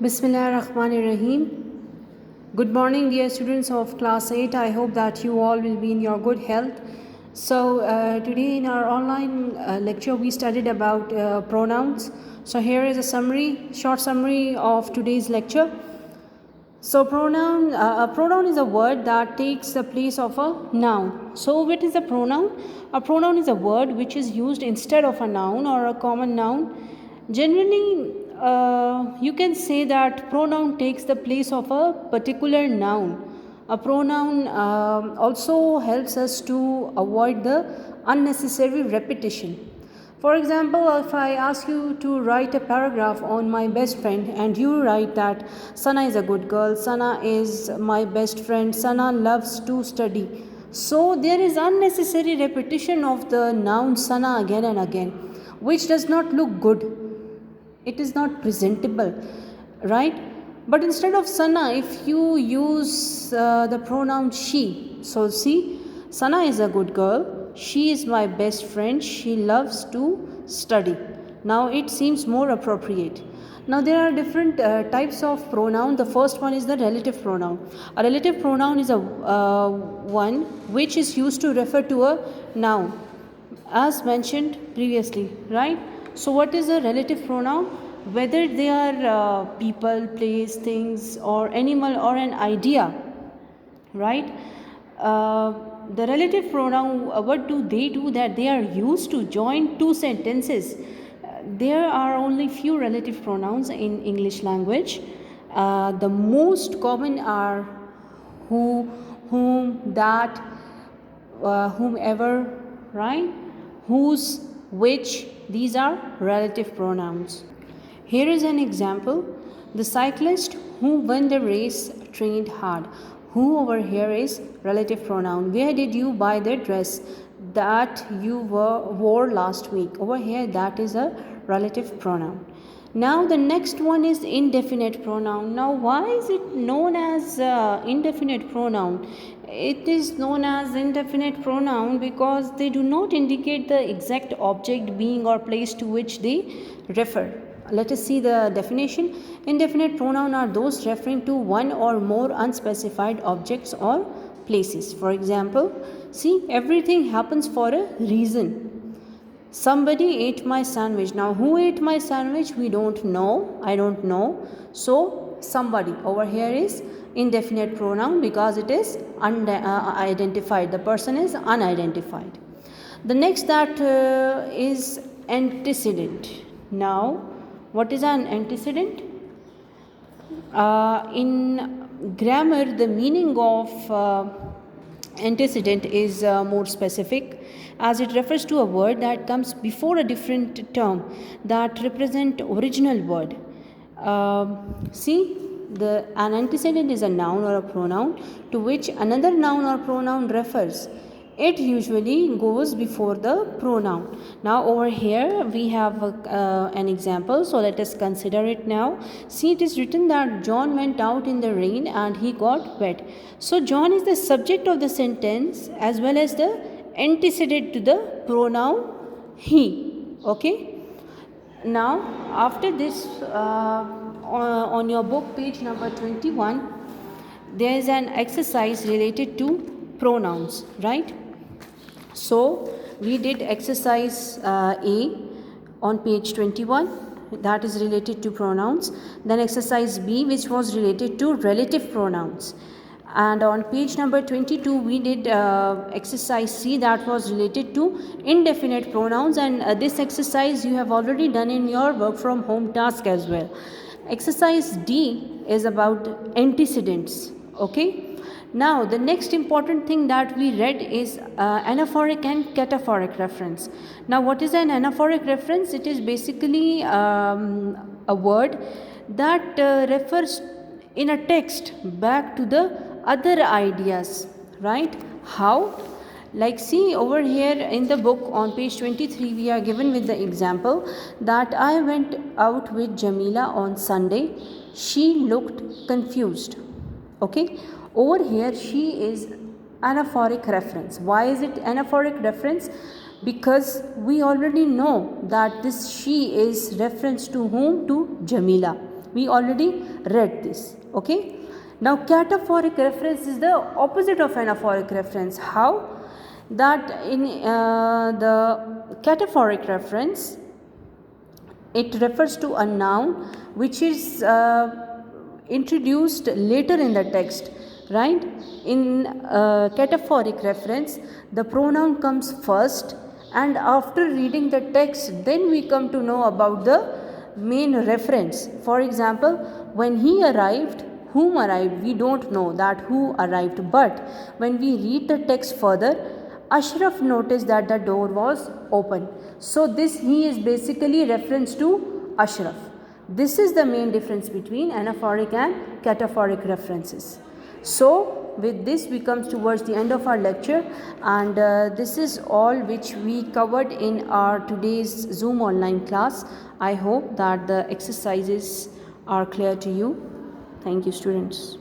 Bismillahirrahmanirrahim. Good morning, dear students of class 8. I hope that you all will be in your good health. So, today in our online lecture, we studied about pronouns. So, here is a short summary of today's lecture. So, a pronoun is a word that takes the place of a noun. So, what is a pronoun? A pronoun is a word which is used instead of a noun or a common noun. Generally, you can say that pronoun takes the place of a particular noun. A pronoun also helps us to avoid the unnecessary repetition. For example, if I ask you to write a paragraph on my best friend and you write that Sana is a good girl, Sana is my best friend, Sana loves to study. So there is unnecessary repetition of the noun Sana again and again, which does not look good. It is not presentable, right? But instead of Sana, if you use the pronoun she, so see, Sana is a good girl, she is my best friend, she loves to study. Now it seems more appropriate. Now there are different types of pronoun. The first one is the relative pronoun. A relative pronoun is a one which is used to refer to a noun, as mentioned previously, right? So what is a relative pronoun? Whether they are people, place, things, or animal, or an idea, right? The relative pronoun, what do? That they are used to join two sentences. There are only few relative pronouns in English language. The most common are who, whom, that, whomever, right? Whose, which. These are relative pronouns. Here is an example. The cyclist who won the race trained hard. Who over here is relative pronoun. Where did you buy the dress that you wore last week? Over here, that is a relative pronoun. Now the next one is indefinite pronoun. Now why is it known as indefinite pronoun? It is known as indefinite pronoun because they do not indicate the exact object, being, or place to which they refer. Let us see the definition. Indefinite pronoun are those referring to one or more unspecified objects or places. For example, see, everything happens for a reason. Somebody ate my sandwich. Now, who ate my sandwich? We don't know. I don't know. So, somebody over here is indefinite pronoun because it is unidentified. The person is unidentified. The next that is antecedent. Now, what is an antecedent? In grammar, the meaning of antecedent is more specific, as it refers to a word that comes before a different term that represent original word. See, an antecedent is a noun or a pronoun to which another noun or pronoun refers. It usually goes before the pronoun. Now over here we have an example, so let us consider it now. See, it is written that John went out in the rain and he got wet. So John is the subject of the sentence as well as the antecedent to the pronoun he. Okay. Now after this, on your book page number 21, there is an exercise related to pronouns, right? So we did exercise A on page 21, that is related to pronouns. Then exercise B, which was related to relative pronouns. And on page number 22 we did exercise C, that was related to indefinite pronouns, and this exercise you have already done in your work from home task as well. Exercise D is about antecedents. Okay. Now the next important thing that we read is anaphoric and cataphoric reference. Now what is an anaphoric reference? It is basically a word that refers in a text back to the other ideas, right? How? Like, see, over here in the book on page 23 we are given with the example that I went out with Jamila on Sunday. She looked confused. Okay. Over here she is anaphoric reference. Why is it anaphoric reference? Because we already know that this she is reference to whom? To Jamila. We already read this. Okay. Now cataphoric reference is the opposite of anaphoric reference. How? That in the cataphoric reference, it refers to a noun which is introduced later in the text, right? In cataphoric reference, the pronoun comes first, and after reading the text, then we come to know about the main reference. For example, when he arrived, whom arrived, we don't know that who arrived, but when we read the text further, Ashraf noticed that the door was open. So this he is basically reference to Ashraf. This is the main difference between anaphoric and cataphoric references. So with this we come towards the end of our lecture, and this is all which we covered in our today's Zoom online class. I hope that the exercises are clear to you. Thank you, students.